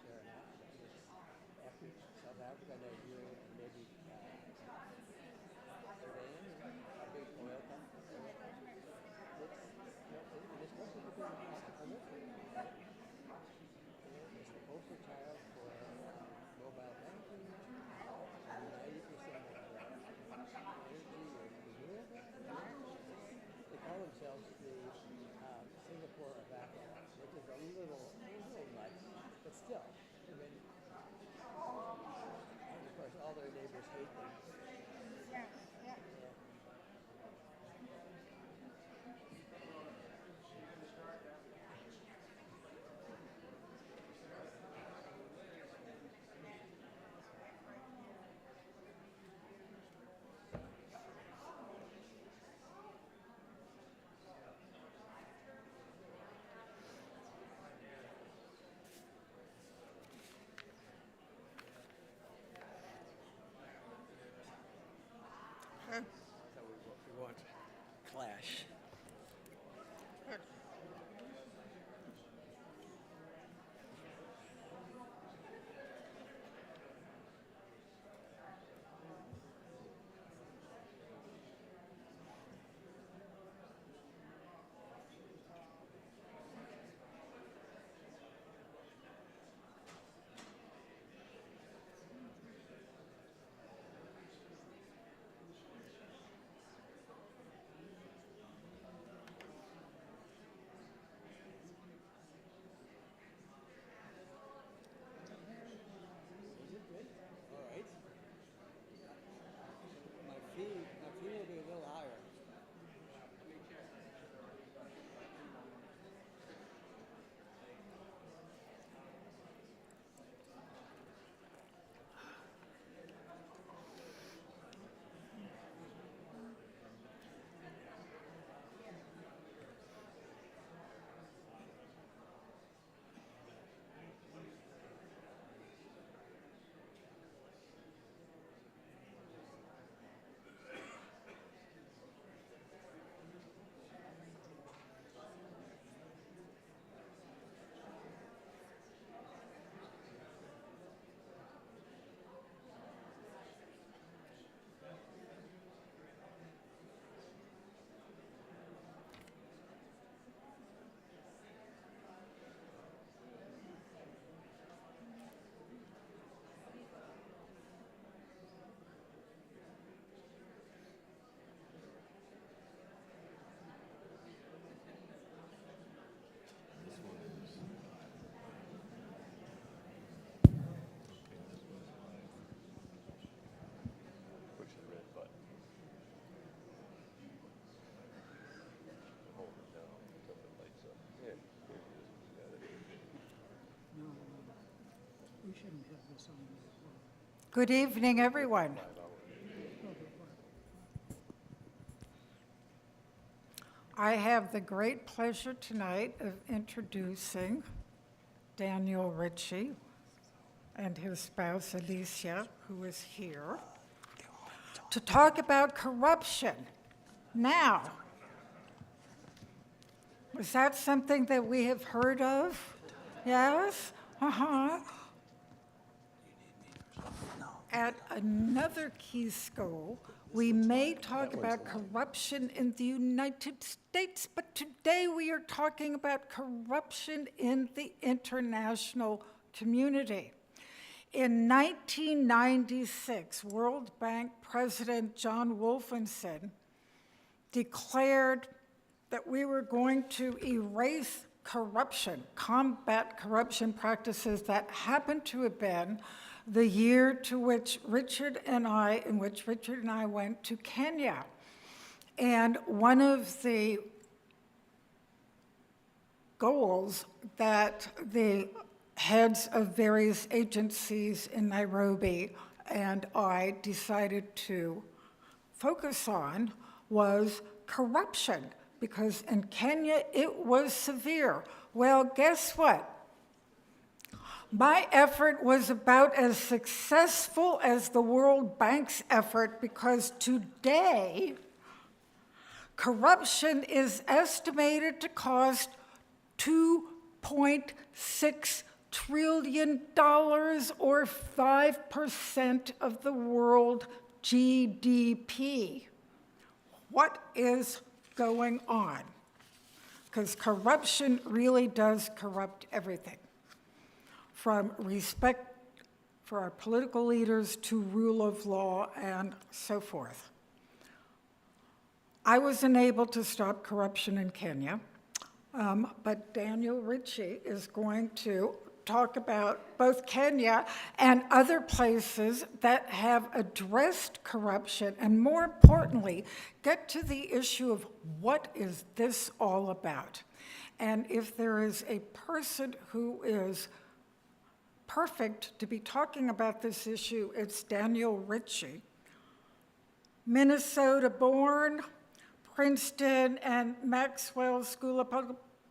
there or not. After South Africa, Nigeria, and maybe Sudan, a big oil country. And it's mostly because of proliferate. It's the poster child for mobile banking, and 90% of energy is renewable. They call themselves the Singapore of Africa, which is a little nuts, but still. I mean, and of course, all their neighbors hate them. Yeah, yeah. Yeah. So we want clash. Is it good? All right. My fee will be a little higher. Push the red button. Hold it down until it lights up. Yeah, here it is. Got it. No, we shouldn't have this on the floor. Good evening, everyone. 5 hours. I have the great pleasure tonight of introducing Daniel Ritchie and his spouse Alicia, who is here, to talk about corruption. Now, is that something that we have heard of? Yes? Uh-huh. At another Keese school, we may talk about corruption in the United States, but today we are talking about corruption in the international community. In 1996, World Bank President John Wolfenson declared that we were going to erase corruption, combat corruption practices that happened to have been the year in which Richard and I went to Kenya. And one of the goals that the heads of various agencies in Nairobi and I decided to focus on was corruption, because in Kenya it was severe. Well, guess what? My effort was about as successful as the World Bank's effort, because today, corruption is estimated to cost $2.6 trillion or 5% of the world GDP. What is going on? Because corruption really does corrupt everything, from respect for our political leaders to rule of law and so forth. I was unable to stop corruption in Kenya, but Daniel Ritchie is going to talk about both Kenya and other places that have addressed corruption, and more importantly, get to the issue of what is this all about. And if there is a person who is perfect to be talking about this issue, it's Daniel Ritchie. Minnesota born, Princeton and Maxwell School of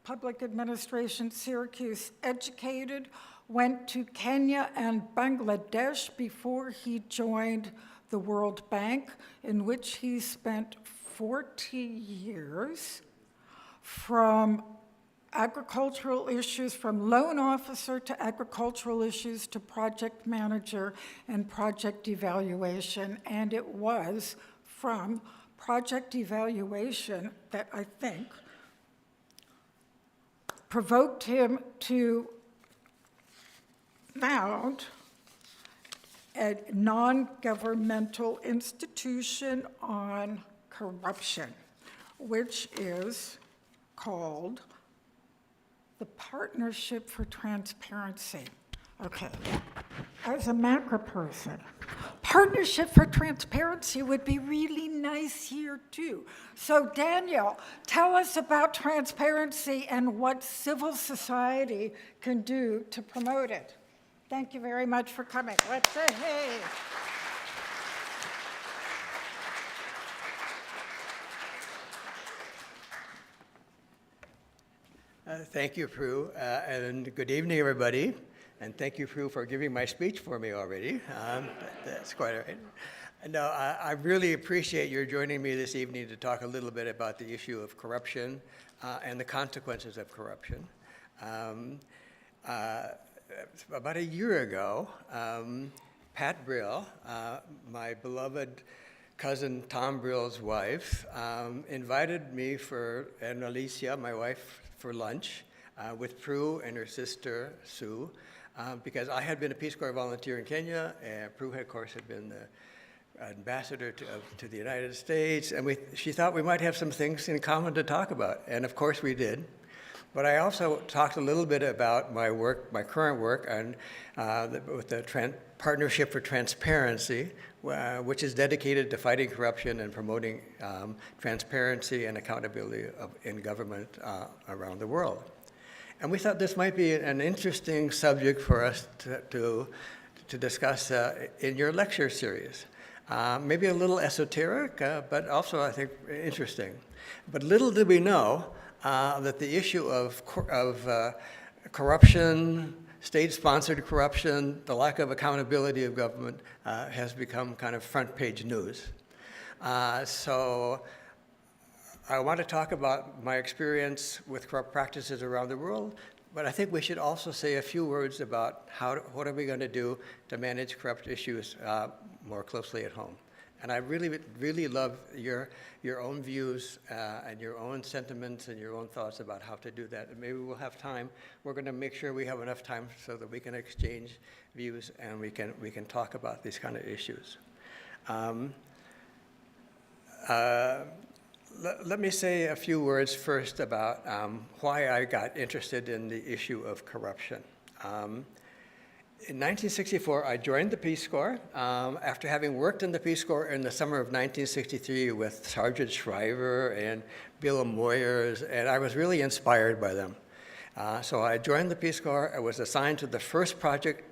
Public Administration, Syracuse educated, went to Kenya and Bangladesh before he joined the World Bank, in which he spent 40 years from agricultural issues, from loan officer to agricultural issues to project manager and project evaluation. And it was from project evaluation that I think provoked him to found a non-governmental institution on corruption, which is called the Partnership for Transparency. Okay, as a macro person, Partnership for Transparency would be really nice here too. So Daniel, tell us about transparency and what civil society can do to promote it. Thank you very much for coming. Let's say hey. Thank you, Prue, and good evening, everybody. And thank you, Prue, for giving my speech for me already. That's quite all right. No, I really appreciate your joining me this evening to talk a little bit about the issue of corruption and the consequences of corruption. About a year ago, Pat Brill, my beloved cousin Tom Brill's wife, invited me and Alicia, my wife, for lunch with Prue and her sister Sue, because I had been a Peace Corps volunteer in Kenya, and Prue, of course, had been the ambassador to the United States, and she thought we might have some things in common to talk about, and of course we did. But I also talked a little bit about my work, my current work, with the Partnership for Transparency, which is dedicated to fighting corruption and promoting transparency and accountability in government around the world. And we thought this might be an interesting subject for us to discuss in your lecture series. Maybe a little esoteric, but also I think interesting. But little did we know that the issue of corruption, state-sponsored corruption, the lack of accountability of government has become kind of front-page news. So I want to talk about my experience with corrupt practices around the world, but I think we should also say a few words about what are we going to do to manage corrupt issues more closely at home. And I really, really love your own views and your own sentiments and your own thoughts about how to do that. And maybe we'll have time. We're going to make sure we have enough time so that we can exchange views and we can talk about these kind of issues. Let me say a few words first about why I got interested in the issue of corruption. In 1964, I joined the Peace Corps after having worked in the Peace Corps in the summer of 1963 with Sergeant Shriver and Bill Moyers, and I was really inspired by them. So I joined the Peace Corps. I was assigned to the first project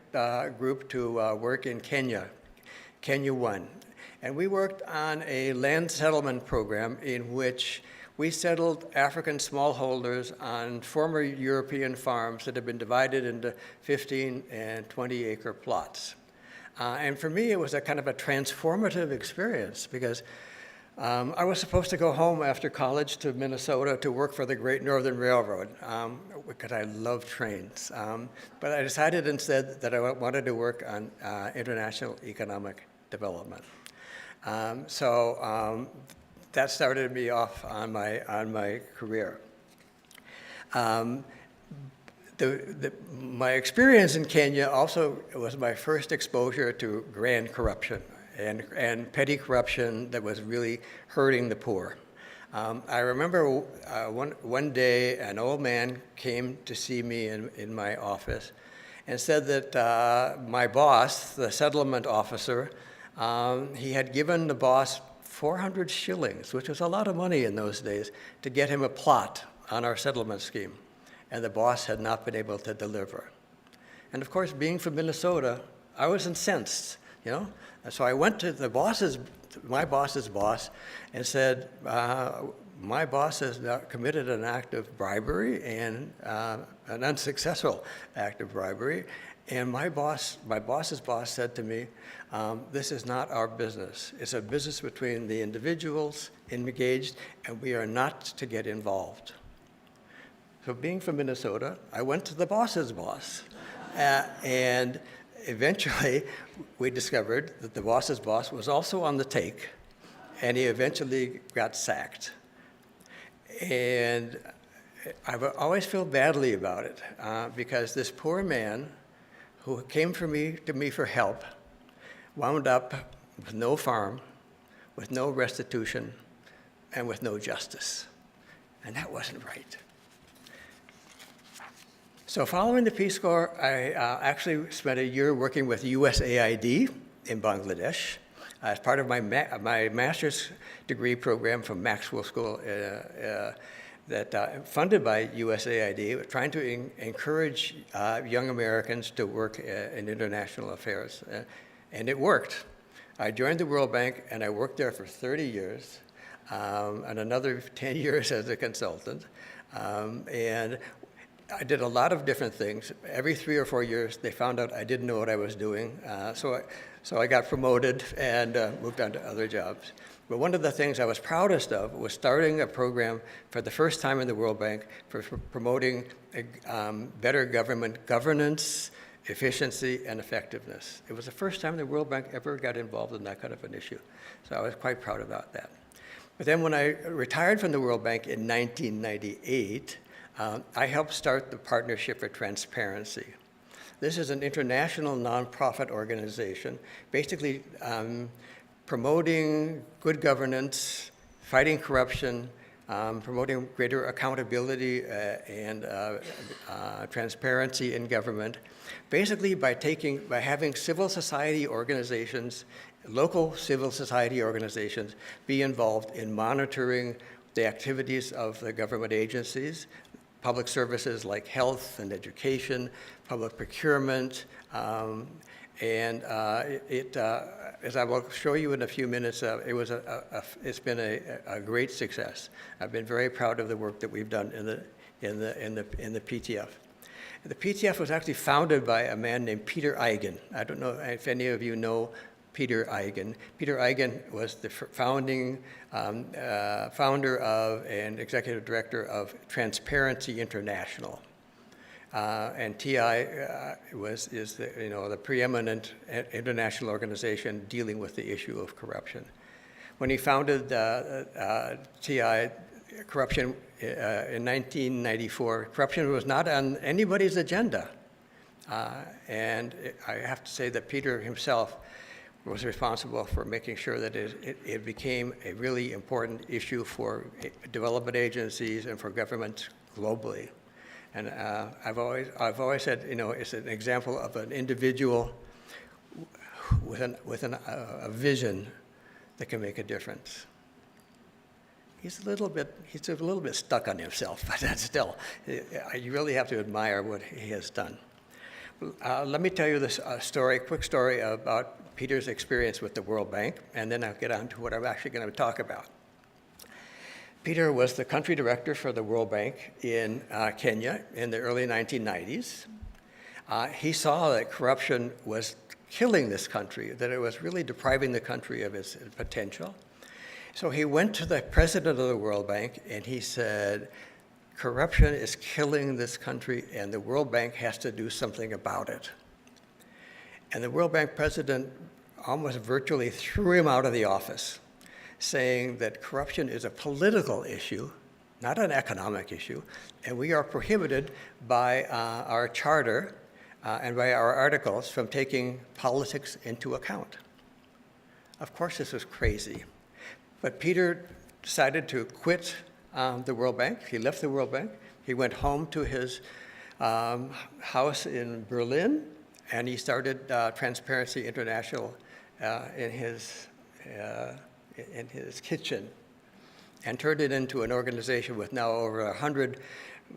group to work in Kenya, Kenya 1. And we worked on a land settlement program in which we settled African smallholders on former European farms that had been divided into 15 and 20 acre plots. And for me, it was a kind of a transformative experience because I was supposed to go home after college to Minnesota to work for the Great Northern Railroad because I love trains. But I decided instead that I wanted to work on international economic development. That started me off on my career. My experience in Kenya also was my first exposure to grand corruption and petty corruption that was really hurting the poor. I remember one day an old man came to see me in my office and said that my boss, the settlement officer, he had given the boss 400 shillings, which was a lot of money in those days, to get him a plot on our settlement scheme. And the boss had not been able to deliver. And of course, being from Minnesota, I was incensed, you know? And so I went to my boss's boss and said, my boss has committed an act of bribery and an unsuccessful act of bribery. And my boss's boss said to me, this is not our business. It's a business between the individuals engaged, and we are not to get involved. So being from Minnesota, I went to the boss's boss. And eventually, we discovered that the boss's boss was also on the take, and he eventually got sacked. And I've always felt badly about it, because this poor man who came to me for help wound up with no farm, with no restitution, and with no justice. And that wasn't right. So following the Peace Corps, I actually spent a year working with USAID in Bangladesh as part of my master's degree program from Maxwell School funded by USAID, trying to encourage young Americans to work in international affairs. And it worked. I joined the World Bank, and I worked there for 30 years, and another 10 years as a consultant. And I did a lot of different things. Every 3 or 4 years, they found out I didn't know what I was doing. So I got promoted and moved on to other jobs. But one of the things I was proudest of was starting a program for the first time in the World Bank for promoting better government governance, efficiency, and effectiveness. It was the first time the World Bank ever got involved in that kind of an issue. So I was quite proud about that. But then when I retired from the World Bank in 1998, I helped start the Partnership for Transparency. This is an international nonprofit organization, basically promoting good governance, fighting corruption, promoting greater accountability and transparency in government, basically by having civil society organizations, local civil society organizations, be involved in monitoring the activities of the government agencies, public services like health and education, public procurement, as I will show you in a few minutes, it's been a great success. I've been very proud of the work that we've done in the PTF. The PTF was actually founded by a man named Peter Eigen. I don't know if any of you know Peter Eigen. Peter Eigen was the founder of and executive director of Transparency International. And TI is the preeminent international organization dealing with the issue of corruption. When he founded TI, corruption in 1994, corruption was not on anybody's agenda. And I have to say that Peter himself was responsible for making sure that it became a really important issue for development agencies and for governments globally. And I've always said, it's an example of an individual with a vision that can make a difference. He's a little bit stuck on himself, but that's still, you really have to admire what he has done. Let me tell you this quick story about Peter's experience with the World Bank, and then I'll get on to what I'm actually going to talk about. Peter was the country director for the World Bank in Kenya in the early 1990s. He saw that corruption was killing this country, that it was really depriving the country of its potential. So he went to the president of the World Bank and he said, corruption is killing this country and the World Bank has to do something about it. And the World Bank president almost virtually threw him out of the office, saying that corruption is a political issue, not an economic issue, and we are prohibited by our charter and by our articles from taking politics into account. Of course, this was crazy. But Peter decided to quit the World Bank. He left the World Bank. He went home to his house in Berlin, and he started Transparency International in his kitchen, and turned it into an organization with now over 100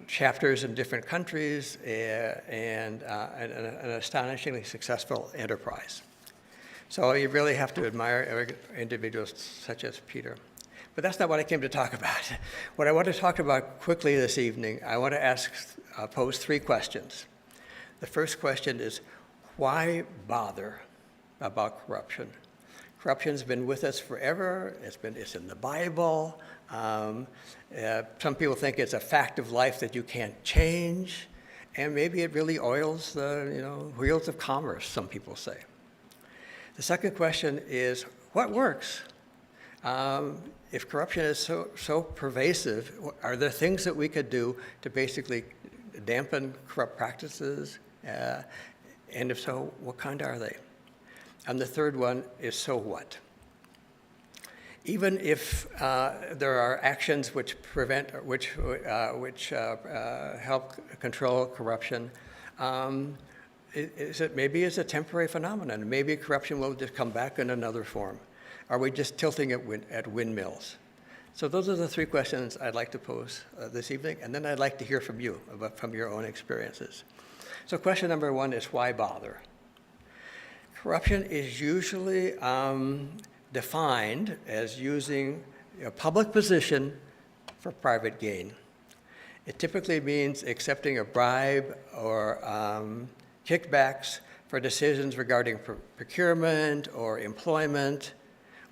chapters in different countries and an astonishingly successful enterprise. So you really have to admire individuals such as Peter. But that's not what I came to talk about. What I want to talk about quickly this evening, I want to pose 3 questions. The first question is, why bother about corruption? Corruption's been with us forever. It's in the Bible. Some people think it's a fact of life that you can't change, and maybe it really oils the wheels of commerce, some people say. The second question is, what works? If corruption is so pervasive, are there things that we could do to basically dampen corrupt practices? And if so, what kind are they? And the third one is, so what? Even if there are actions which help control corruption, maybe it's a temporary phenomenon. Maybe corruption will just come back in another form. Are we just tilting it at windmills? So those are the 3 questions I'd like to pose this evening, and then I'd like to hear from you, from your own experiences. So question number 1 is, why bother? Corruption is usually defined as using a public position for private gain. It typically means accepting a bribe or kickbacks for decisions regarding procurement or employment,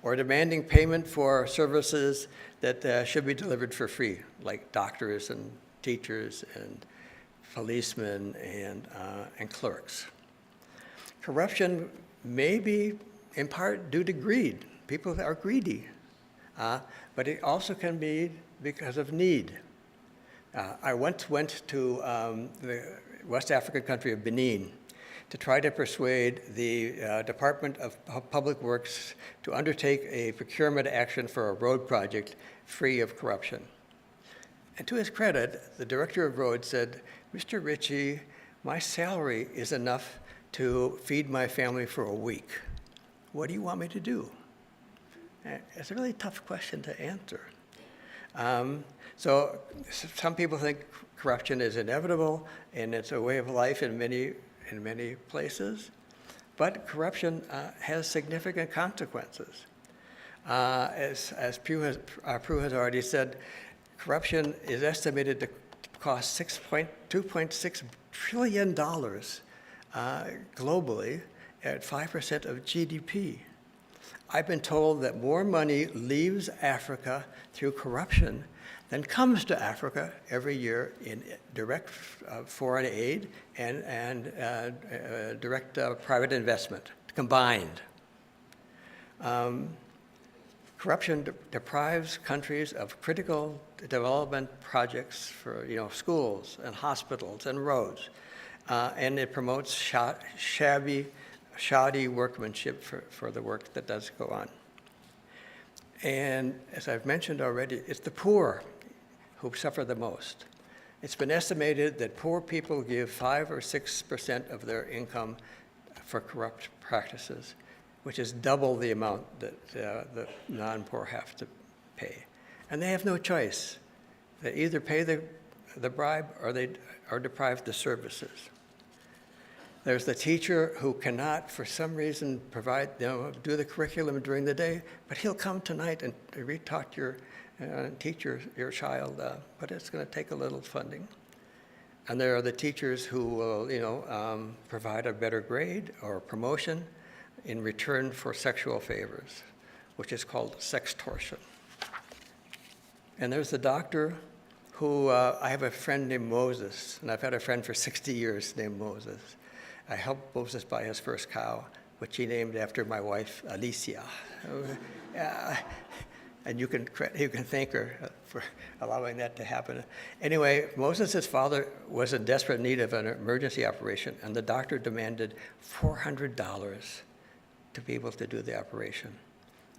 or demanding payment for services that should be delivered for free, like doctors and teachers and policemen and clerks. Corruption may be in part due to greed. People are greedy, but it also can be because of need. I once went to the West African country of Benin to try to persuade the Department of Public Works to undertake a procurement action for a road project free of corruption. And to his credit, the director of roads said, "Mr. Ritchie, my salary is enough to feed my family for a week. What do you want me to do?" It's a really tough question to answer. So some people think corruption is inevitable, and it's a way of life in many places, but corruption has significant consequences. As Prue has already said, corruption is estimated to cost $2.6 trillion globally at 5% of GDP. I've been told that more money leaves Africa through corruption than comes to Africa every year in direct foreign aid and direct private investment combined. Corruption deprives countries of critical development projects for schools and hospitals and roads, and it promotes shoddy workmanship for the work that does go on. And as I've mentioned already, it's the poor who suffer the most. It's been estimated that poor people give 5 or 6% of their income for corrupt practices, which is double the amount that the non-poor have to pay. And they have no choice. They either pay the bribe or they are deprived of services. There's the teacher who cannot, for some reason, do the curriculum during the day, but he'll come tonight and teach your child, but it's going to take a little funding. And there are the teachers who will, provide a better grade or promotion in return for sexual favors, which is called sextortion. And there's the doctor who, I have a friend named Moses, and I've had a friend for 60 years named Moses. I helped Moses buy his first cow, which he named after my wife, Alicia. And you can thank her for allowing that to happen. Anyway, Moses' father was in desperate need of an emergency operation, and the doctor demanded $400 to be able to do the operation.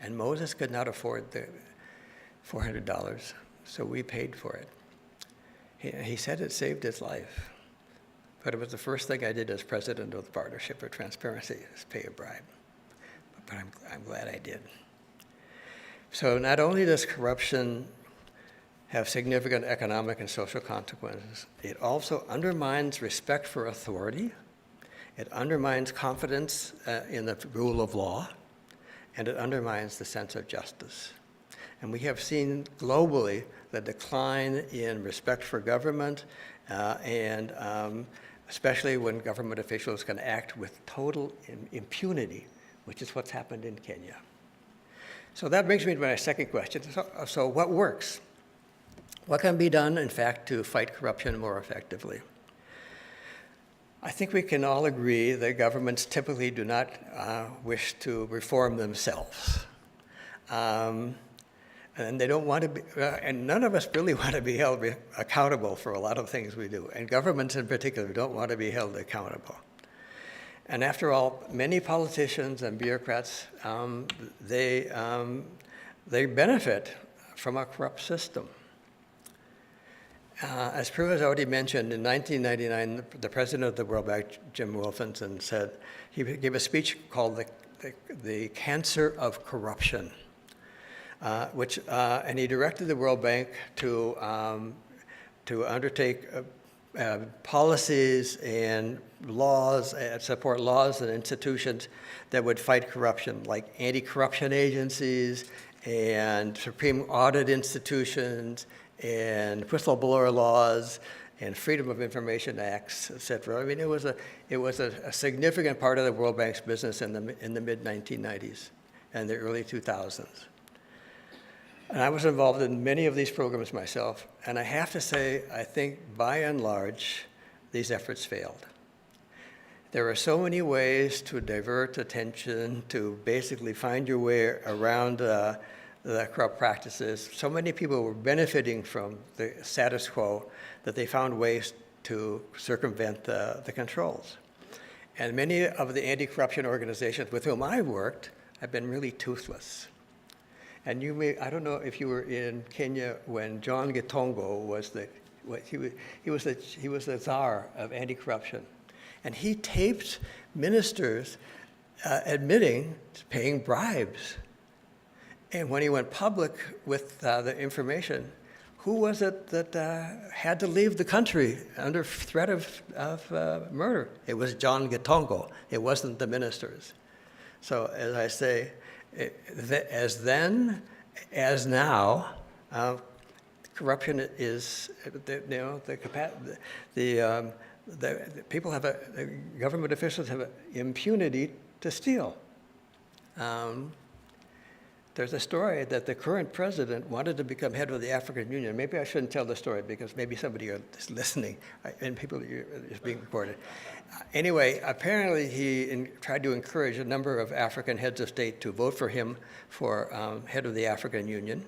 And Moses could not afford the $400, so we paid for it. He said it saved his life, but it was the first thing I did as president of the Partnership for Transparency, is pay a bribe. But I'm glad I did. So not only does corruption have significant economic and social consequences, it also undermines respect for authority, it undermines confidence in the rule of law, and it undermines the sense of justice. And we have seen globally the decline in respect for government, and especially when government officials can act with total impunity, which is what's happened in Kenya. So that brings me to my second question. So what works? What can be done, in fact, to fight corruption more effectively? I think we can all agree that governments typically do not wish to reform themselves. And they don't want to be, and none of us really want to be held accountable for a lot of things we do. And governments in particular don't want to be held accountable. And after all, many politicians and bureaucrats, they benefit from a corrupt system. As Prue has already mentioned, in 1999, the president of the World Bank, Jim Wolfenson, said, he gave a speech called the Cancer of Corruption, and he directed the World Bank to undertake policies and laws, support laws and institutions that would fight corruption, like anti-corruption agencies and Supreme Audit institutions and whistleblower laws and Freedom of Information Acts, et cetera. I mean, it was a significant part of the World Bank's business in the mid-1990s and the early 2000s. And I was involved in many of these programs myself, and I have to say, I think by and large, these efforts failed. There are so many ways to divert attention, to basically find your way around the corrupt practices. So many people were benefiting from the status quo that they found ways to circumvent the controls. And many of the anti-corruption organizations with whom I worked have been really toothless. And I don't know if you were in Kenya when John Gitongo was he was the czar of anti-corruption. And he taped ministers admitting to paying bribes. And when he went public with the information, who was it that had to leave the country under threat of murder? It was John Gitongo. It wasn't the ministers. So as I say, as then, as now, corruption is, people have government officials have impunity to steal. There's a story that the current president wanted to become head of the African Union. Maybe I shouldn't tell the story because maybe somebody is listening and people is being recorded. Anyway, apparently he tried to encourage a number of African heads of state to vote for him for head of the African Union,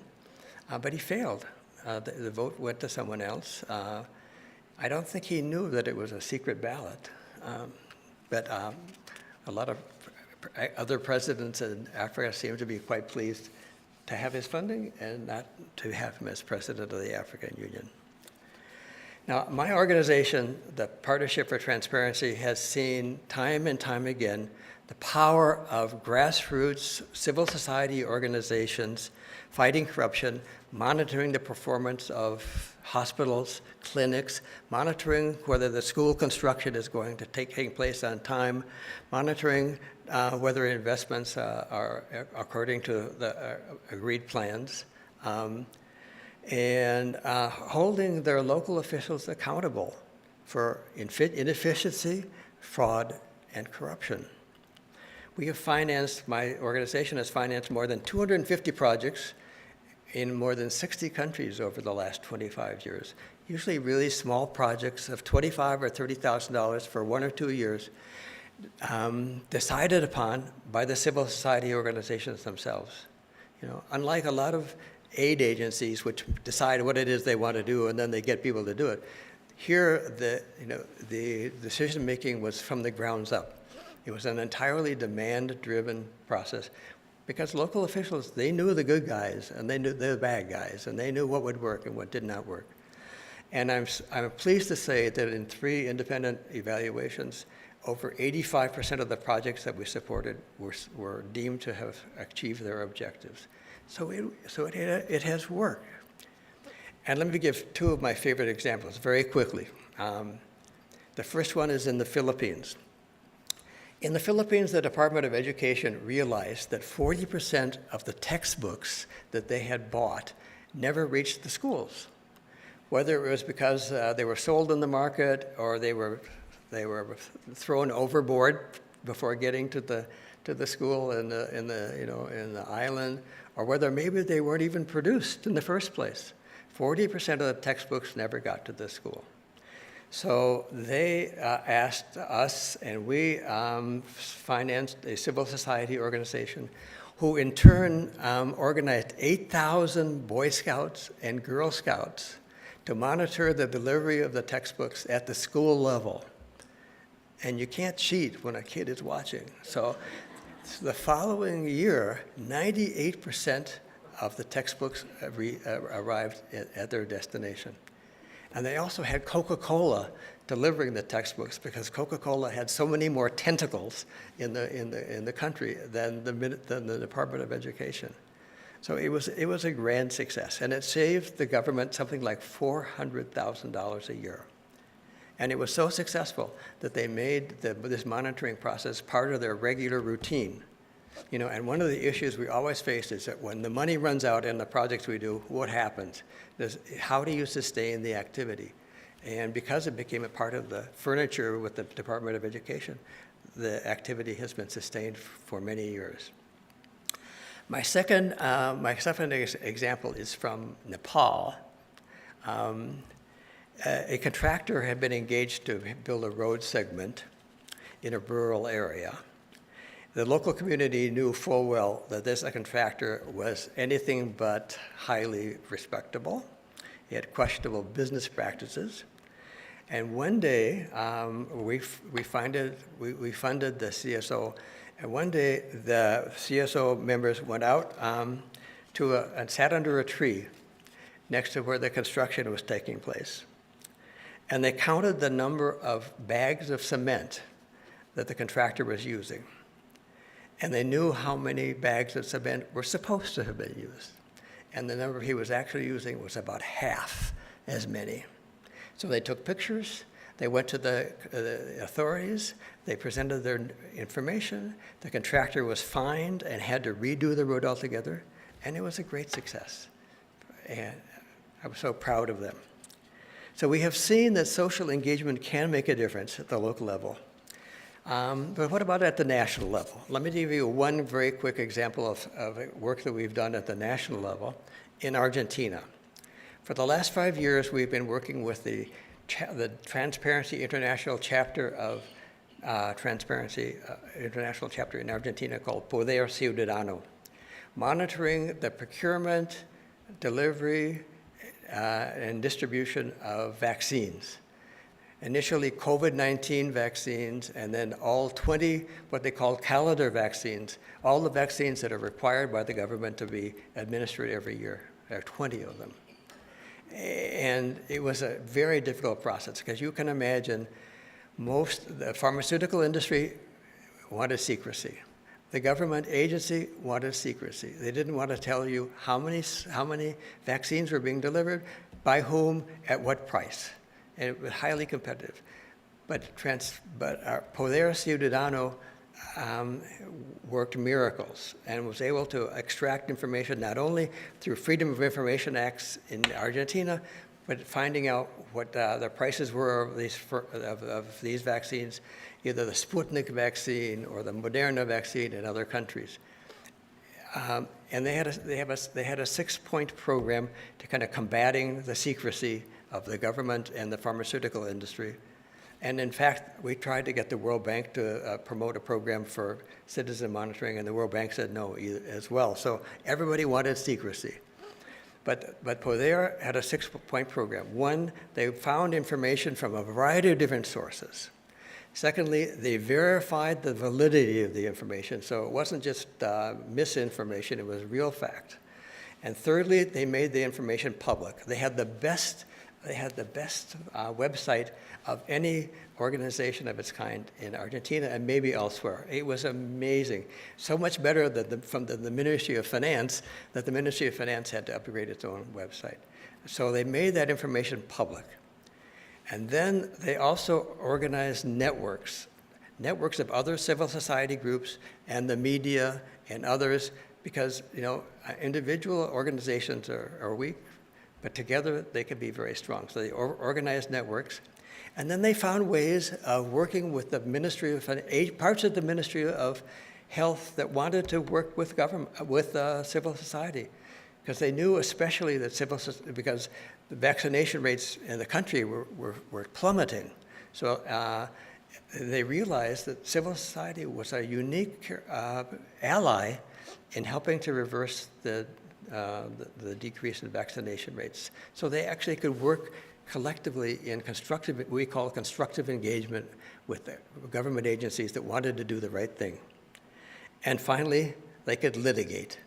but he failed. The vote went to someone else. I don't think he knew that it was a secret ballot, but a lot of other presidents in Africa seem to be quite pleased to have his funding and not to have him as president of the African Union. Now, my organization, the Partnership for Transparency, has seen time and time again the power of grassroots civil society organizations fighting corruption, monitoring the performance of hospitals, clinics, monitoring whether the school construction is going to take place on time, monitoring whether investments are according to the agreed plans, and holding their local officials accountable for inefficiency, fraud, and corruption. my organization has financed more than 250 projects in more than 60 countries over the last 25 years. Usually really small projects of $25,000 or $30,000 for 1 or 2 years, decided upon by the civil society organizations themselves. Unlike a lot of aid agencies which decide what it is they want to do and then they get people to do it, here the decision-making was from the grounds up. It was an entirely demand-driven process because local officials, they knew the good guys and they knew the bad guys, and they knew what would work and what did not work. And I'm pleased to say that in 3 independent evaluations, over 85% of the projects that we supported were deemed to have achieved their objectives. So it has worked. And let me give 2 of my favorite examples very quickly. The first one is in the Philippines. In the Philippines, the Department of Education realized that 40% of the textbooks that they had bought never reached the schools. Whether it was because they were sold in the market or they were thrown overboard before getting to the school in the island, or whether maybe they weren't even produced in the first place. 40% of the textbooks never got to the school. So they asked us, and we financed a civil society organization who in turn organized 8,000 Boy Scouts and Girl Scouts to monitor the delivery of the textbooks at the school level. And you can't cheat when a kid is watching. So the following year, 98% of the textbooks arrived at their destination. And they also had Coca-Cola delivering the textbooks because Coca-Cola had so many more tentacles in the country than the Department of Education. So it was a grand success, and it saved the government something like $400,000 a year. And it was so successful that they made this monitoring process part of their regular routine. And one of the issues we always face is that when the money runs out in the projects we do, what happens? How do you sustain the activity? And because it became a part of the furniture with the Department of Education, the activity has been sustained for many years. My second example is from Nepal. A contractor had been engaged to build a road segment in a rural area. The local community knew full well that this contractor was anything but highly respectable. He had questionable business practices. And one day, we funded the CSO. And one day, the CSO members went out and sat under a tree next to where the construction was taking place. And they counted the number of bags of cement that the contractor was using. And they knew how many bags of cement were supposed to have been used. And the number he was actually using was about half as many. So they took pictures, they went to the authorities, they presented their information, the contractor was fined and had to redo the road altogether, and it was a great success. And I was so proud of them. So we have seen that social engagement can make a difference at the local level. But what about at the national level? Let me give you one very quick example of work that we've done at the national level in Argentina. For the last 5 years, we've been working with the Transparency International chapter of Transparency International chapter in Argentina called Poder Ciudadano, monitoring the procurement, delivery, and distribution of vaccines. Initially COVID-19 vaccines, and then all 20 what they call calendar vaccines, all the vaccines that are required by the government to be administered every year. There are 20 of them. And it was a very difficult process because you can imagine the pharmaceutical industry wanted secrecy. The government agency wanted secrecy. They didn't want to tell you how many vaccines were being delivered, by whom, at what price. And it was highly competitive. But our Poder Ciudadano worked miracles and was able to extract information not only through Freedom of Information Acts in Argentina, but finding out what the prices were of these vaccines either the Sputnik vaccine or the Moderna vaccine in other countries. And they had a 6-point program to kind of combating the secrecy of the government and the pharmaceutical industry. And in fact, we tried to get the World Bank to promote a program for citizen monitoring, and the World Bank said no as well. So everybody wanted secrecy. But Poder had a 6-point program. One, they found information from a variety of different sources. Secondly, they verified the validity of the information, so it wasn't just misinformation, it was real fact. And thirdly, they made the information public. They had the best website of any organization of its kind in Argentina and maybe elsewhere. It was amazing. So much better than from the Ministry of Finance, that the Ministry of Finance had to upgrade its own website. So they made that information public. And then they also organized networks of other civil society groups and the media and others, because individual organizations are weak, but together they can be very strong. So they organized networks. And then they found ways of working with the Ministry of parts of the Ministry of Health that wanted to work with civil society, because they knew especially that because the vaccination rates in the country were plummeting. So they realized that civil society was a unique ally in helping to reverse the decrease in vaccination rates. So they actually could work collectively in we call constructive engagement with the government agencies that wanted to do the right thing. And finally, they could litigate.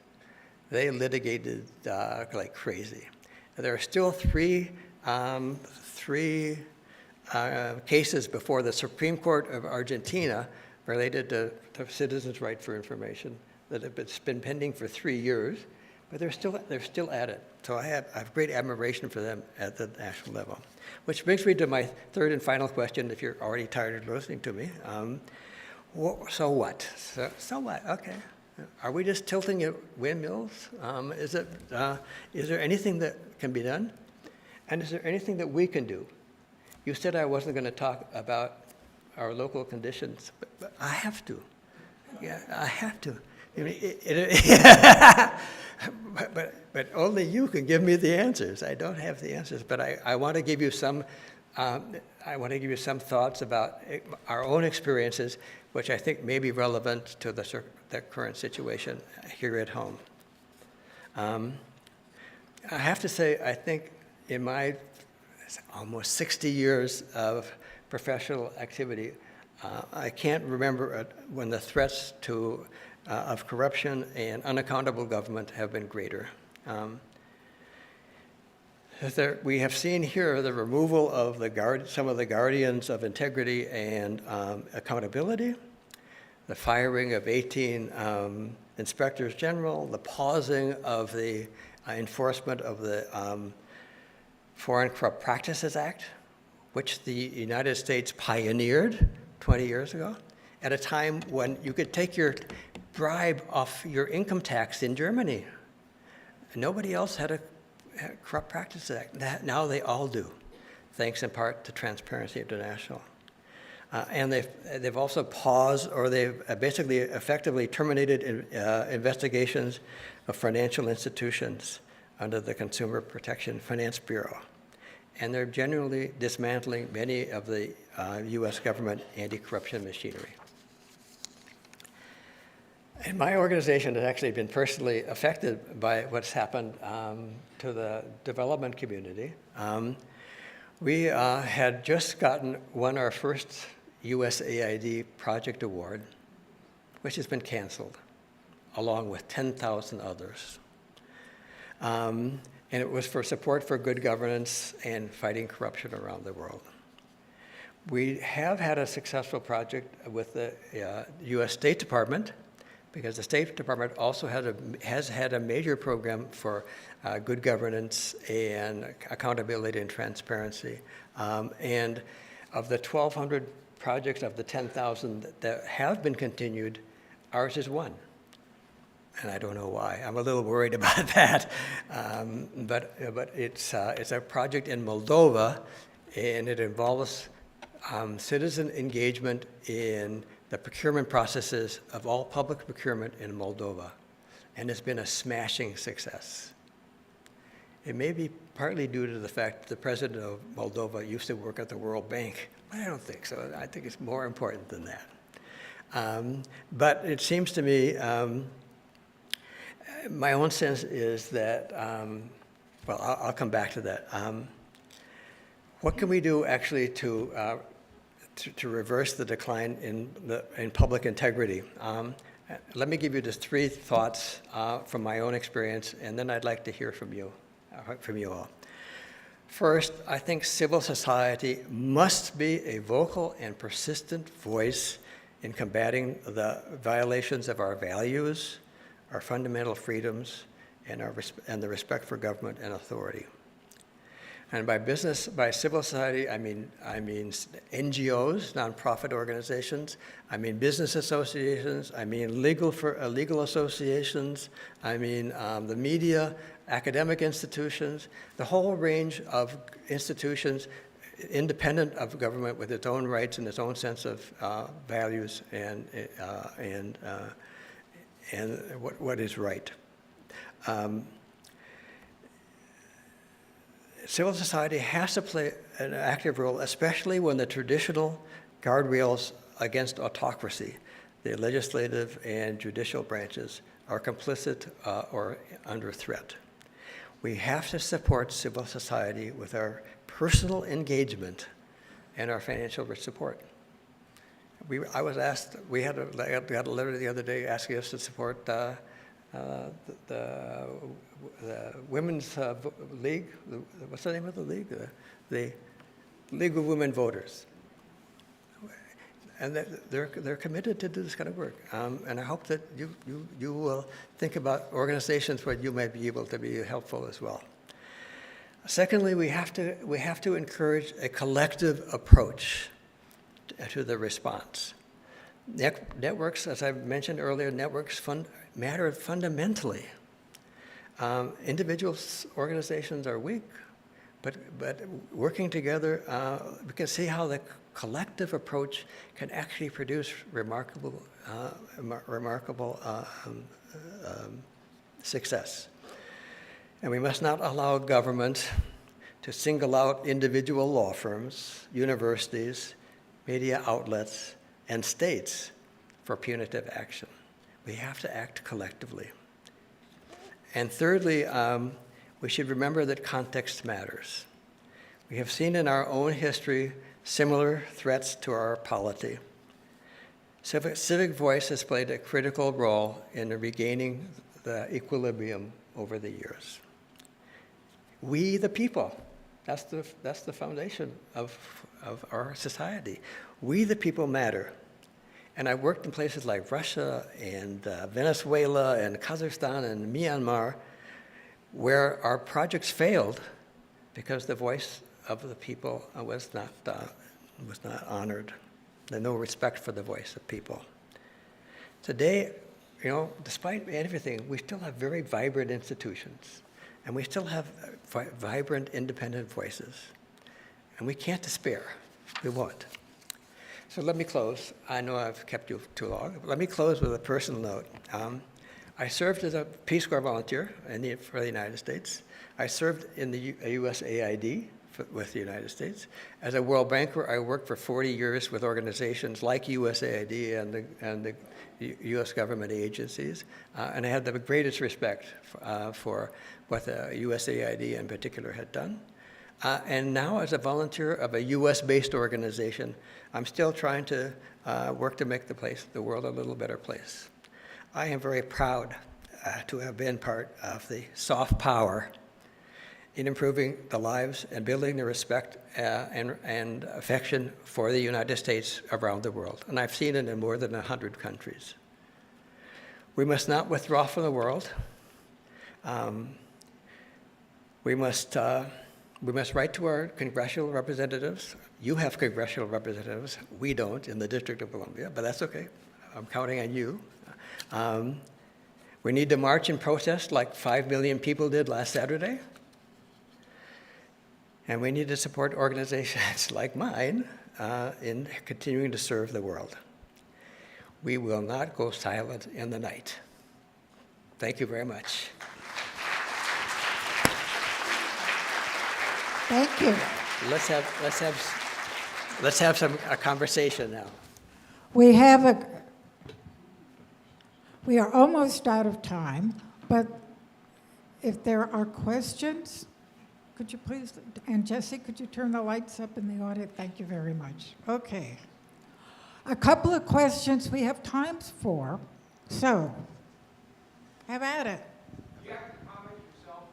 They litigated like crazy. There are still three cases before the Supreme Court of Argentina related to citizens' right for information that have been pending for 3 years, but they're still at it. So I have great admiration for them at the national level. Which brings me to my third and final question, if you're already tired of listening to me. So what? So what? Okay. Are we just tilting at windmills? Is there anything that can be done? And is there anything that we can do? You said I wasn't going to talk about our local conditions, but I have to. Yeah, I have to. I mean, but only you can give me the answers. I don't have the answers, but I want to give you some. I want to give you some thoughts about our own experiences, which I think may be relevant to the current situation here at home. I have to say, I think in my almost 60 years of professional activity, I can't remember when the threats of corruption and unaccountable government have been greater. We have seen here the removal of some of the guardians of integrity and accountability, the firing of 18 inspectors general, the pausing of the enforcement of the Foreign Corrupt Practices Act, which the United States pioneered 20 years ago, at a time when you could take your bribe off your income tax in Germany. Nobody else had a Corrupt Practices Act. Now they all do, thanks in part to Transparency International. And they've also paused, or they've basically effectively terminated investigations of financial institutions under the Consumer Protection Finance Bureau. And they're generally dismantling many of the U.S. government anti-corruption machinery. And my organization has actually been personally affected by what's happened to the development community. We had just won our first USAID project award, which has been canceled, along with 10,000 others. And it was for support for good governance and fighting corruption around the world. We have had a successful project with the U.S. State Department, because the State Department also has had a major program for good governance and accountability and transparency. And of the 1,200 projects of the 10,000 that have been continued, ours is one. And I don't know why. I'm a little worried about that. But it's a project in Moldova, and it involves citizen engagement in the procurement processes of all public procurement in Moldova, and it's been a smashing success. It may be partly due to the fact that the president of Moldova used to work at the World Bank, but I don't think so. I think it's more important than that. But it seems to me, my own sense is that, well, I'll come back to that. What can we do actually to reverse the decline in public integrity? Let me give you just 3 thoughts from my own experience, and then I'd like to hear from you all. First, I think civil society must be a vocal and persistent voice in combating the violations of our values, our fundamental freedoms, and the respect for government and authority. And by civil society, I mean NGOs, nonprofit organizations. I mean business associations. I mean legal associations. I mean the media, academic institutions, the whole range of institutions independent of government with its own rights and its own sense of values and what is right. Civil society has to play an active role, especially when the traditional guardrails against autocracy, the legislative and judicial branches, are complicit or under threat. We have to support civil society with our personal engagement and our financial support. I was asked, we had a letter the other day asking us to support the Women's League, what's the name of the league? The League of Women Voters. And they're committed to do this kind of work. And I hope that you will think about organizations where you might be able to be helpful as well. Secondly, we have to encourage a collective approach to the response. Networks, as I mentioned earlier, networks matter fundamentally. Individuals, organizations are weak, but working together, we can see how the collective approach can actually produce remarkable success. And we must not allow government to single out individual law firms, universities, media outlets, and states for punitive action. We have to act collectively. And thirdly, we should remember that context matters. We have seen in our own history similar threats to our polity. Civic voice has played a critical role in regaining the equilibrium over the years. We, the people, that's the foundation of our society. We, the people, matter. And I worked in places like Russia and Venezuela and Kazakhstan and Myanmar, where our projects failed because the voice of the people was not honored. There's no respect for the voice of people. Today, despite everything, we still have very vibrant institutions, and we still have vibrant, independent voices, and we can't despair. We won't. So let me close. I know I've kept you too long. Let me close with a personal note. I served as a Peace Corps volunteer for the United States. I served in the USAID with the United States. As a World Banker, I worked for 40 years with organizations like USAID and the U.S. government agencies, and I had the greatest respect for what the USAID in particular had done. And now, as a volunteer of a U.S.-based organization, I'm still trying to work to make the world a little better place. I am very proud to have been part of the soft power in improving the lives and building the respect and affection for the United States around the world. And I've seen it in more than 100 countries. We must not withdraw from the world. We must write to our congressional representatives. You have congressional representatives. We don't in the District of Columbia, but that's okay. I'm counting on you. We need to march and protest like 5 million people did last Saturday. And we need to support organizations like mine in continuing to serve the world. We will not go silent in the night. Thank you very much. Thank you. Let's have a conversation now. We are almost out of time, but if there are questions, could you please, and Jesse, could you turn the lights up in the audience? Thank you very much. Okay. A couple of questions we have time for, so have at it. Do you have to comment yourself,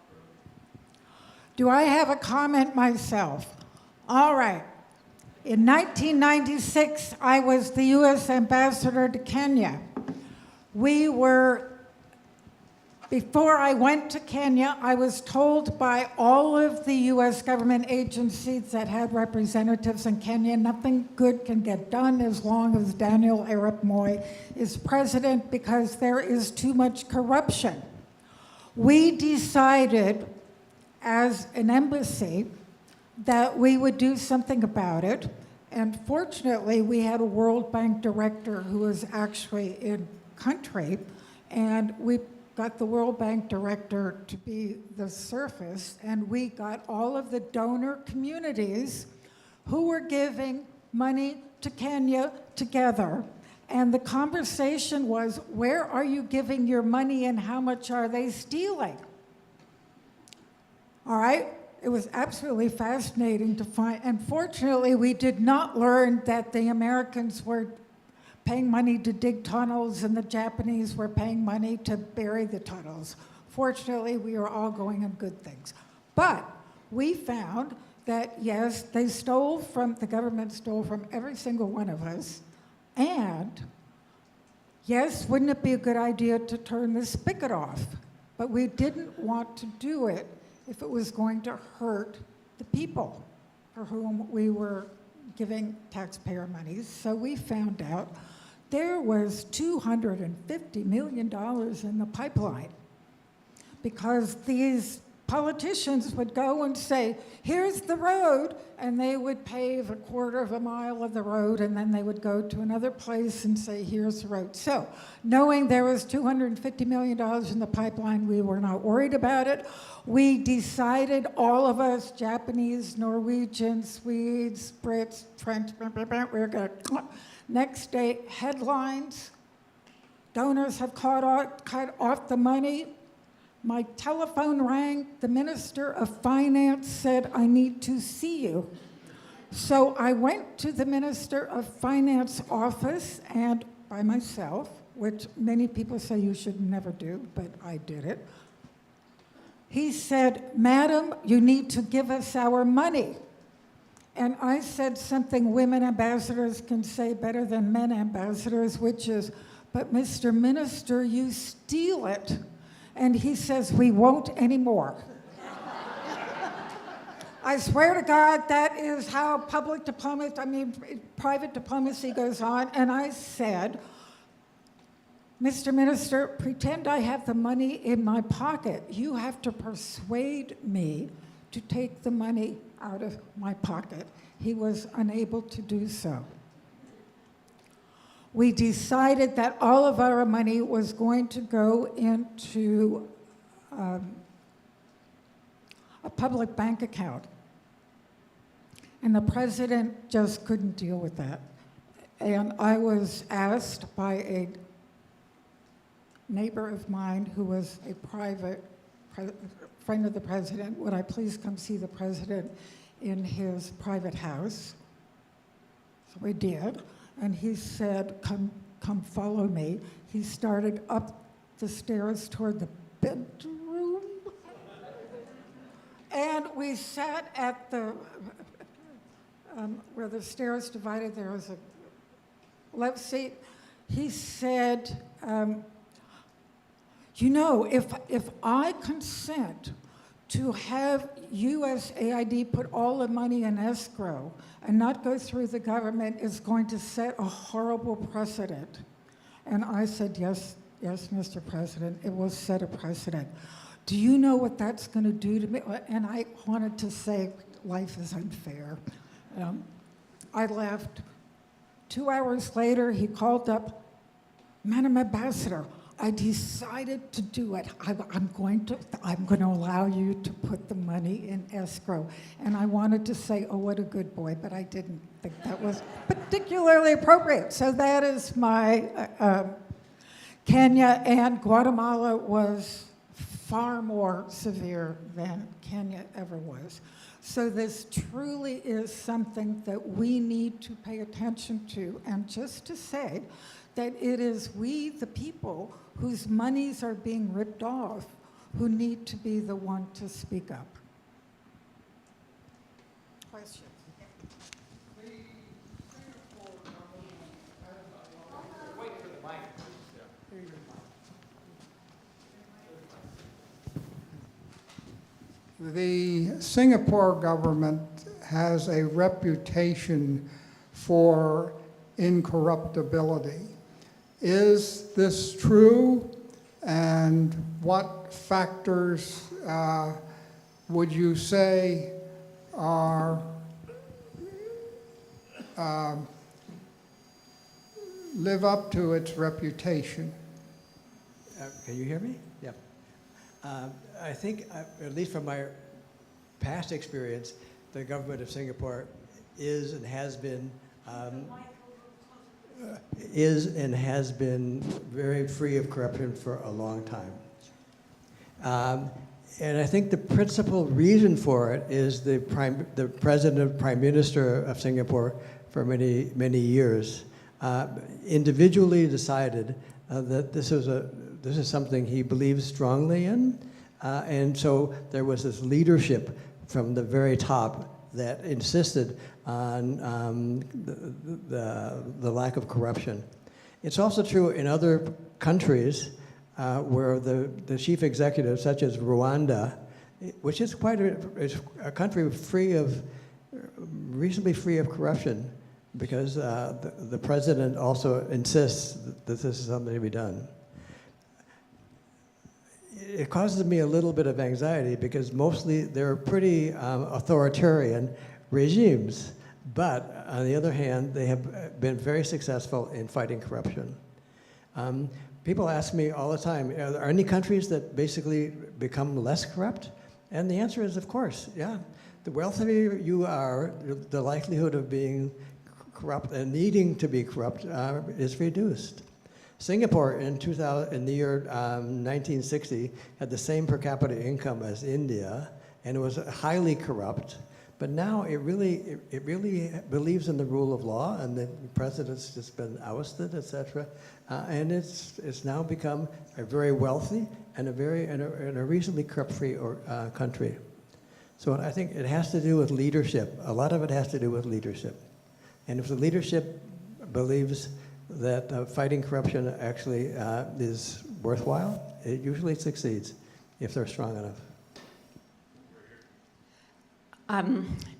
Do I have a comment myself? All right. In 1996, I was the U.S. ambassador to Kenya. Before I went to Kenya, I was told by all of the U.S. government agencies that had representatives in Kenya, nothing good can get done as long as Daniel Arap Moi is president because there is too much corruption. We decided as an embassy that we would do something about it. And fortunately, we had a World Bank director who was actually in country, and we got the World Bank director to be the surface, and we got all of the donor communities who were giving money to Kenya together. And the conversation was, where are you giving your money and how much are they stealing? All right? It was absolutely fascinating to find. And fortunately, we did not learn that the Americans were paying money to dig tunnels and the Japanese were paying money to bury the tunnels. Fortunately, we were all going on good things. But we found that, yes, the government stole from every single one of us. And, yes, wouldn't it be a good idea to turn the spigot off? But we didn't want to do it if it was going to hurt the people for whom we were giving taxpayer money. So we found out there was $250 million in the pipeline because these politicians would go and say, here's the road, and they would pave a quarter of a mile of the road, and then they would go to another place and say, here's the road. So knowing there was $250 million in the pipeline, we were not worried about it. We decided, all of us, Japanese, Norwegians, Swedes, Brits, French, we were going to, next day, headlines, donors have cut off the money. My telephone rang, the Minister of Finance said, I need to see you. So I went to the Minister of Finance office and by myself, which many people say you should never do, but I did it. He said, Madam, you need to give us our money. And I said something women ambassadors can say better than men ambassadors, which is, but Mr. Minister, you steal it. And he says, we won't anymore. I swear to God, that is how private diplomacy goes on. And I said, Mr. Minister, pretend I have the money in my pocket. You have to persuade me to take the money out of my pocket. He was unable to do so. We decided that all of our money was going to go into a public bank account. And the president just couldn't deal with that. And I was asked by a neighbor of mine who was a private friend of the president, would I please come see the president in his private house? So we did. And he said, come follow me. He started up the stairs toward the bedroom. And we sat at the, where the stairs divided, there was a left seat. He said, you know, if I consent to have USAID put all the money in escrow and not go through the government is going to set a horrible precedent. And I said, yes, Mr. President, it will set a precedent. Do you know what that's going to do to me? And I wanted to say, life is unfair. I left. 2 hours later, he called up, Madam Ambassador, I decided to do it. I'm going to allow you to put the money in escrow. And I wanted to say, oh, what a good boy, but I didn't think that was particularly appropriate. So that is my Kenya, and Guatemala was far more severe than Kenya ever was. So this truly is something that we need to pay attention to. And just to say that it is we, the people, whose monies are being ripped off, who need to be the one to speak up. Questions? The Singapore government has a reputation for incorruptibility. Is this true? And what factors would you say are live up to its reputation? Can you hear me? Yeah. I think, at least from my past experience, the government of Singapore is and has been very free of corruption for a long time. And I think the principal reason for it is the president, prime minister of Singapore for many, many years individually decided that this is something he believes strongly in. And so there was this leadership from the very top that insisted on the lack of corruption. It's also true in other countries where the chief executive, such as Rwanda, which is a country reasonably free of corruption, because the president also insists that this is something to be done. It causes me a little bit of anxiety because mostly they're pretty authoritarian regimes, but on the other hand, they have been very successful in fighting corruption. People ask me all the time, are there any countries that basically become less corrupt? And the answer is, of course, yeah. The wealthier you are, the likelihood of being corrupt and needing to be corrupt is reduced. Singapore in the year 1960 had the same per capita income as India, and it was highly corrupt. But now it really believes in the rule of law, and the president's just been ousted, etc. And it's now become a very wealthy and a reasonably corrupt-free country. So I think it has to do with leadership. A lot of it has to do with leadership. And if the leadership believes that fighting corruption actually is worthwhile, it usually succeeds if they're strong enough.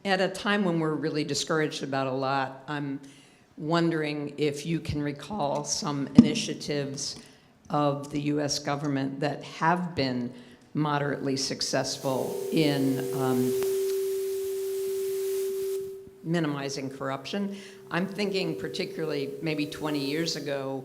At a time when we're really discouraged about a lot, I'm wondering if you can recall some initiatives of the U.S. government that have been moderately successful in minimizing corruption. I'm thinking particularly maybe 20 years ago,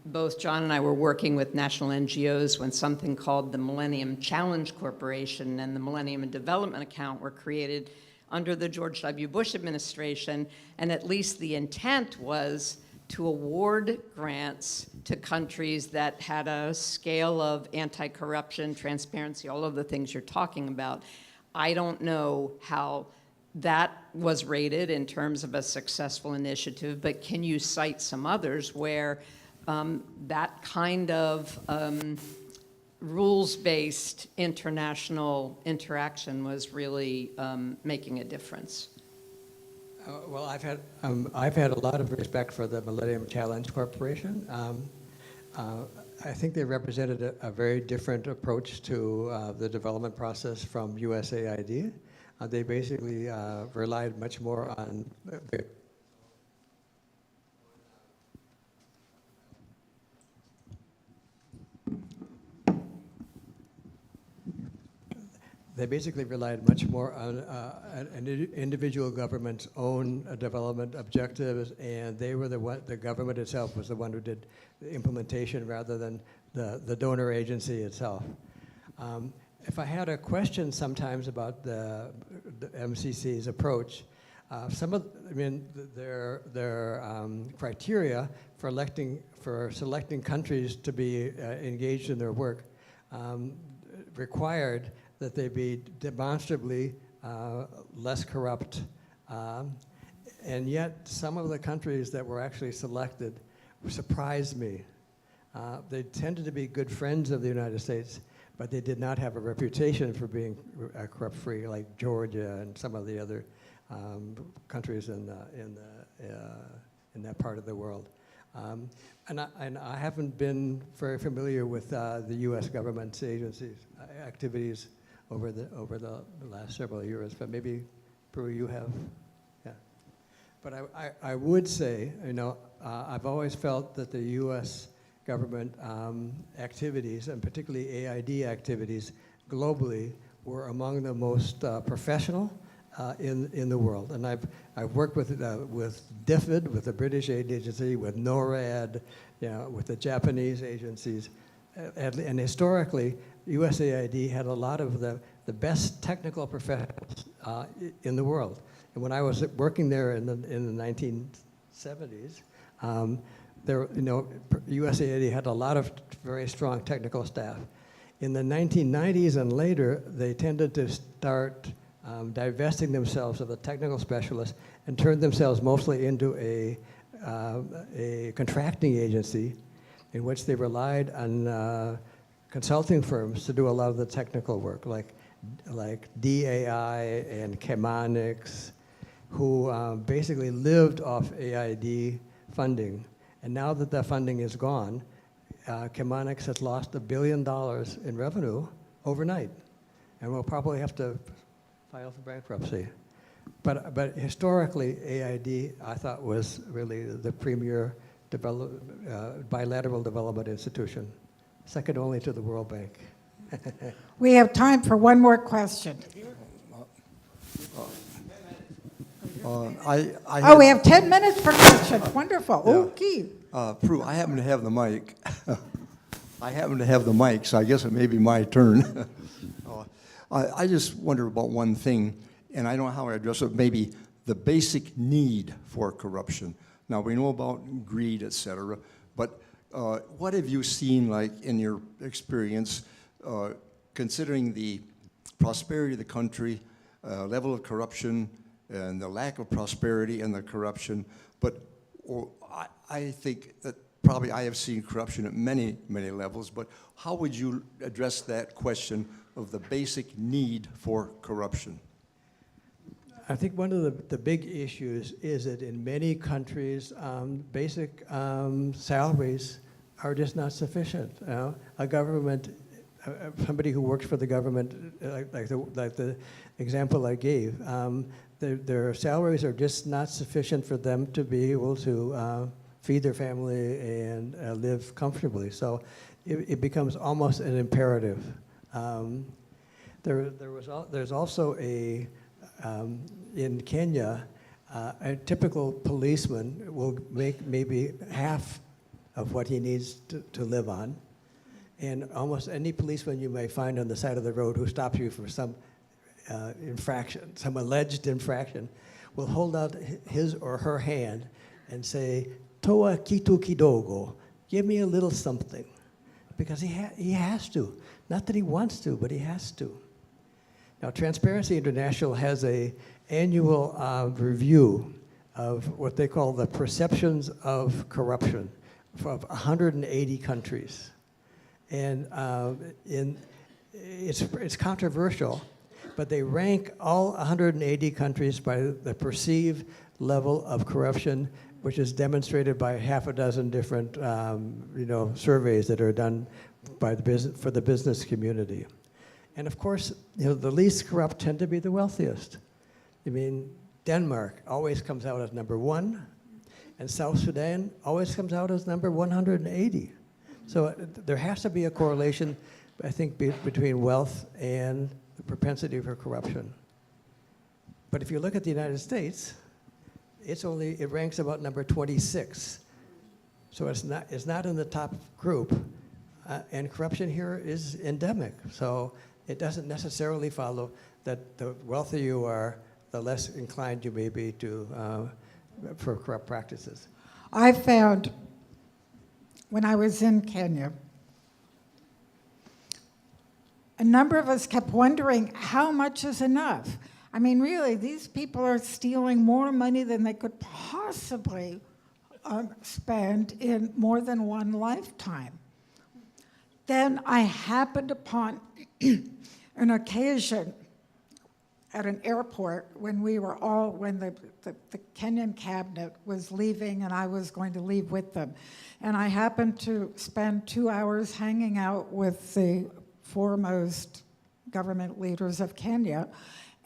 both John and I were working with national NGOs when something called the Millennium Challenge Corporation and the Millennium Development Account were created under the George W. Bush administration, and at least the intent was to award grants to countries that had a scale of anti-corruption, transparency, all of the things you're talking about. I don't know how that was rated in terms of a successful initiative, but can you cite some others where that kind of rules-based international interaction was really making a difference? Well, I've had a lot of respect for the Millennium Challenge Corporation. I think they represented a very different approach to the development process from USAID. They basically relied much more on they basically relied much more on an individual government's own development objectives, and they were the government itself was the one who did the implementation rather than the donor agency itself. If I had a question sometimes about the MCC's approach, their criteria for selecting countries to be engaged in their work required that they be demonstrably less corrupt. And yet, some of the countries that were actually selected surprised me. They tended to be good friends of the United States, but they did not have a reputation for being corrupt-free, like Georgia and some of the other countries in that part of the world. And I haven't been very familiar with the U.S. government's agencies' activities over the last several years, but maybe, Prue, you have, yeah. But I would say, I've always felt that the U.S. government activities, and particularly AID activities globally, were among the most professional in the world. And I've worked with DFID, with the British aid agency, with NORAD, with the Japanese agencies. And historically, USAID had a lot of the best technical professionals in the world. And when I was working there in the 1970s, USAID had a lot of very strong technical staff. In the 1990s and later, they tended to start divesting themselves of the technical specialists and turned themselves mostly into a contracting agency in which they relied on consulting firms to do a lot of the technical work, like DAI and Chemonics, who basically lived off AID funding. And now that that funding is gone, Chemonics has lost $1 billion in revenue overnight, and will probably have to file for bankruptcy. But historically, AID, I thought, was really the premier bilateral development institution, second only to the World Bank. We have time for one more question. We have 10 minutes per question. Wonderful. Yeah. Okay. Prue, I happen to have the mic. I happen to have the mic, so I guess it may be my turn. I just wonder about one thing, and I don't know how I address it, maybe the basic need for corruption. Now, we know about greed, et cetera, but what have you seen, like, in your experience, considering the prosperity of the country, level of corruption, and the lack of prosperity and the corruption, but I think that probably I have seen corruption at many, many levels, but how would you address that question of the basic need for corruption? I think one of the big issues is that in many countries, basic salaries are just not sufficient. A government, somebody who works for the government, like the example I gave, their salaries are just not sufficient for them to be able to feed their family and live comfortably. So it becomes almost an imperative. There's also in Kenya, a typical policeman will make maybe half of what he needs to live on. And almost any policeman you may find on the side of the road who stops you for some infraction, some alleged infraction, will hold out his or her hand and say, "Toa kitu kidogo," give me a little something. Because he has to. Not that he wants to, but he has to. Now, Transparency International has an annual review of what they call the perceptions of corruption of 180 countries. And it's controversial, but they rank all 180 countries by the perceived level of corruption, which is demonstrated by half a dozen different surveys that are done by for the business community. And of course, the least corrupt tend to be the wealthiest. I mean, Denmark always comes out as number 1, and South Sudan always comes out as number 180. So there has to be a correlation, I think, between wealth and the propensity for corruption. But if you look at the United States, it ranks about number 26. So it's not in the top group. And corruption here is endemic. So it doesn't necessarily follow that the wealthier you are, the less inclined you may be for corrupt practices. I found when I was in Kenya, a number of us kept wondering how much is enough. I mean, really, these people are stealing more money than they could possibly spend in more than one lifetime. Then I happened upon an occasion at an airport when the Kenyan cabinet was leaving and I was going to leave with them. And I happened to spend 2 hours hanging out with the foremost government leaders of Kenya.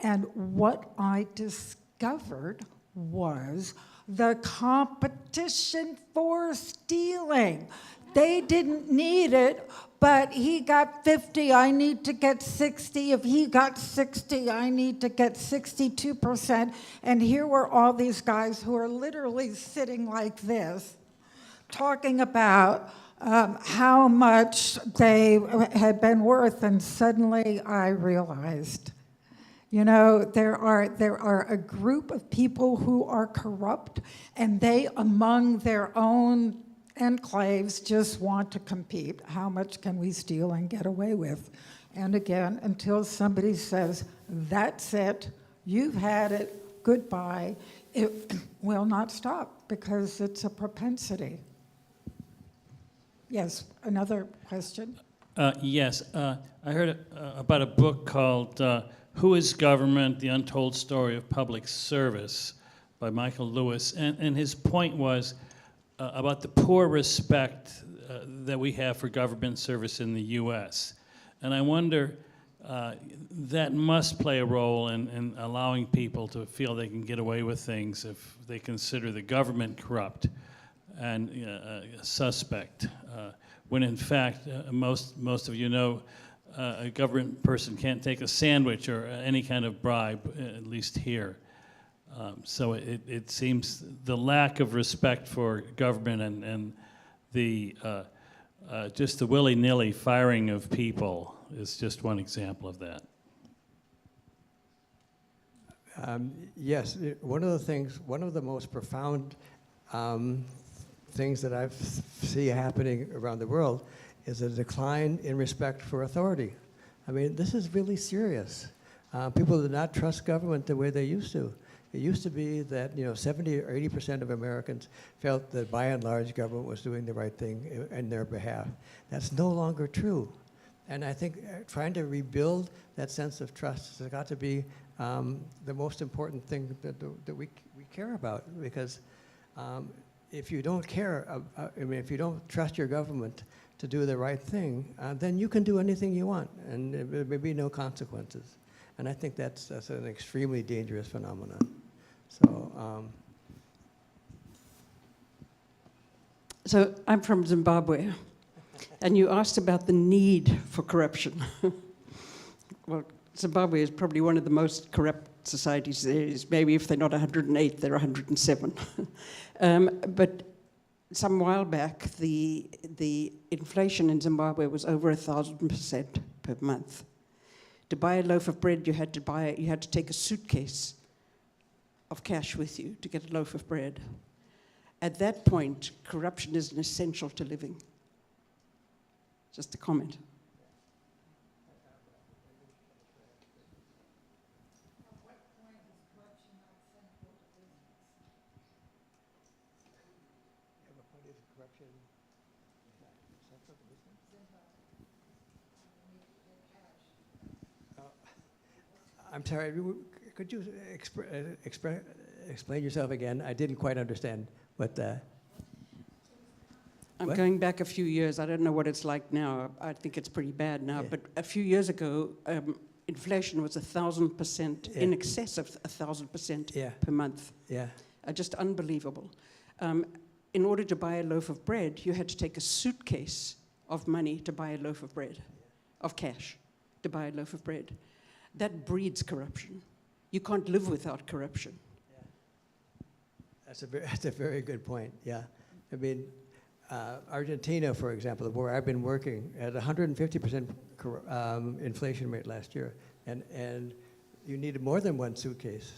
And what I discovered was the competition for stealing. They didn't need it, but he got 50, I need to get 60. If he got 60, I need to get 62%. And here were all these guys who are literally sitting like this, talking about how much they had been worth. And suddenly I realized, you know, there are a group of people who are corrupt, and they, among their own enclaves, just want to compete. How much can we steal and get away with? And again, until somebody says, that's it, you've had it, goodbye, it will not stop because it's a propensity. Yes, another question? Yes, I heard about a book called Who is Government? The Untold Story of Public Service by Michael Lewis. And his point was about the poor respect that we have for government service in the U.S. And I wonder, that must play a role in allowing people to feel they can get away with things if they consider the government corrupt and suspect. When in fact, most of you know, a government person can't take a sandwich or any kind of bribe, at least here. So it seems the lack of respect for government and the just the willy-nilly firing of people is just one example of that. Yes, one of the most profound things that I see happening around the world is a decline in respect for authority. I mean, this is really serious. People do not trust government the way they used to. It used to be that 70 or 80% of Americans felt that by and large government was doing the right thing in their behalf. That's no longer true. And I think trying to rebuild that sense of trust has got to be the most important thing that we care about, because if you don't care, if you don't trust your government to do the right thing, then you can do anything you want, and there may be no consequences. And I think that's an extremely dangerous phenomenon. So I'm from Zimbabwe, and you asked about the need for corruption. Well, Zimbabwe is probably one of the most corrupt societies there is. Maybe if they're not 108, they're 107. But some while back, the inflation in Zimbabwe was over 1,000% per month. To buy a loaf of bread, you had to take a suitcase of cash with you to get a loaf of bread. At that point, corruption is an essential to living. Just a comment. I'm sorry, could you explain yourself again? I didn't quite understand what I'm What? going back a few years. I don't know what it's like now. I think it's pretty bad now. Yeah. But a few years ago, inflation was 1,000%, Yeah. in excess of 1,000% Yeah. per month. Yeah. Just unbelievable. In order to buy a loaf of bread, you had to take a suitcase of money to buy a loaf of bread, of cash, to buy a loaf of bread. that breeds corruption. You can't live without corruption. That's a very good point, yeah. I mean, Argentina, for example, where I've been working, at 150% inflation rate last year, and you needed more than one suitcase.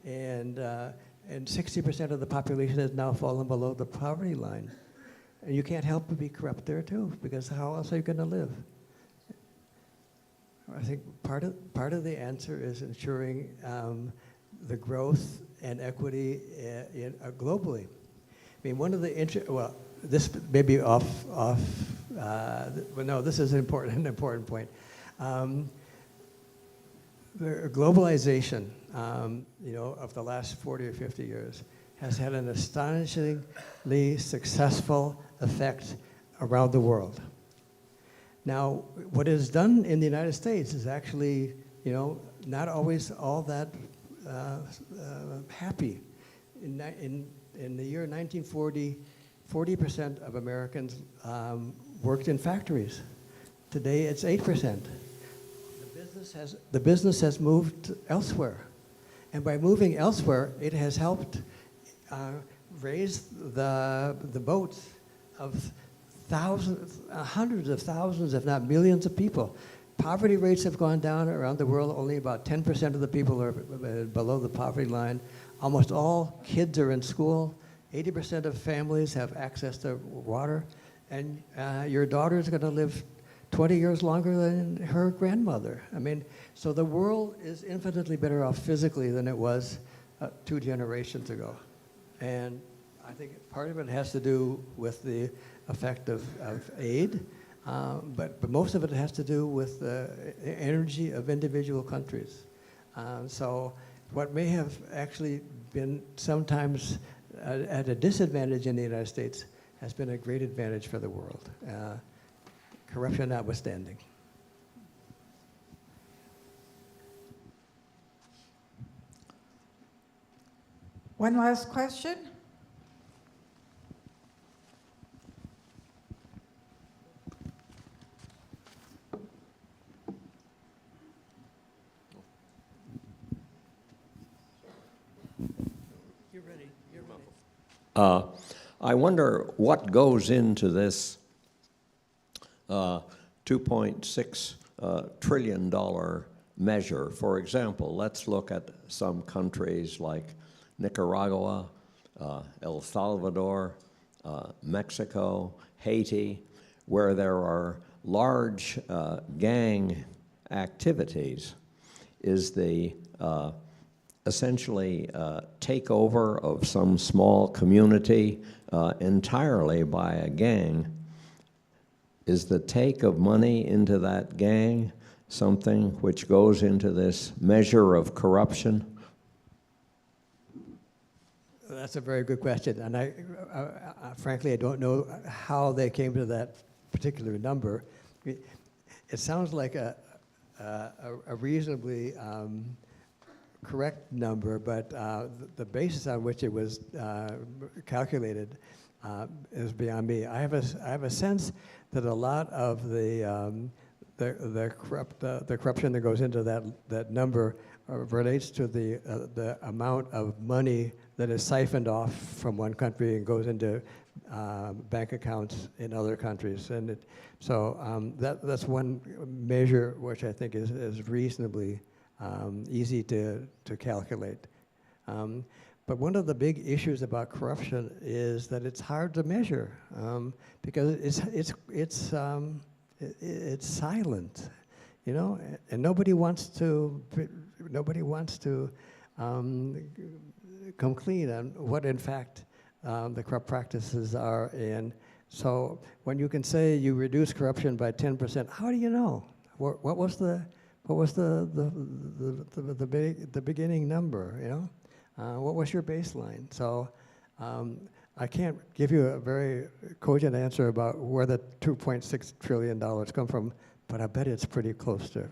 And 60% of the population has now fallen below the poverty line. And you can't help but be corrupt there too, because how else are you going to live? I think part of the answer is ensuring the growth and equity globally. I mean, one of the this may be well, no, this is an important point. The globalization, of the last 40 or 50 years has had an astonishingly successful effect around the world. Now, what is done in the United States is actually, not always all that happy. In the year 1940, 40% of Americans worked in factories. Today, it's 8%. The business has moved elsewhere. And by moving elsewhere, it has helped raise the boats of thousands, hundreds of thousands, if not millions of people. Poverty rates have gone down around the world. Only about 10% of the people are below the poverty line. Almost all kids are in school. 80% of families have access to water. And your daughter is going to live 20 years longer than her grandmother. I mean, so the world is infinitely better off physically than it was 2 generations ago. And I think part of it has to do with the effect of aid, but most of it has to do with the energy of individual countries. So what may have actually been sometimes at a disadvantage in the United States has been a great advantage for the world, corruption notwithstanding. One last question? You're ready. I wonder what goes into this $2.6 trillion measure. For example, let's look at some countries like Nicaragua, El Salvador, Mexico, Haiti, where there are large gang activities. Is the essentially takeover of some small community entirely by a gang? Is the take of money into that gang something which goes into this measure of corruption? That's a very good question, and I frankly, I don't know how they came to that particular number. It sounds like a reasonably correct number, but the basis on which it was calculated is beyond me. I have a sense that a lot of the corruption that goes into that number relates to the amount of money that is siphoned off from one country and goes into bank accounts in other countries, and that's one measure which I think is reasonably easy to calculate. But one of the big issues about corruption is that it's hard to measure because it's silent, and nobody wants to come clean on what in fact the corrupt practices are. And so when you can say you reduce corruption by 10%, how do you know? What was the beginning number? What was your baseline? So I can't give you a very cogent answer about where the $2.6 trillion come from, but I bet it's pretty close to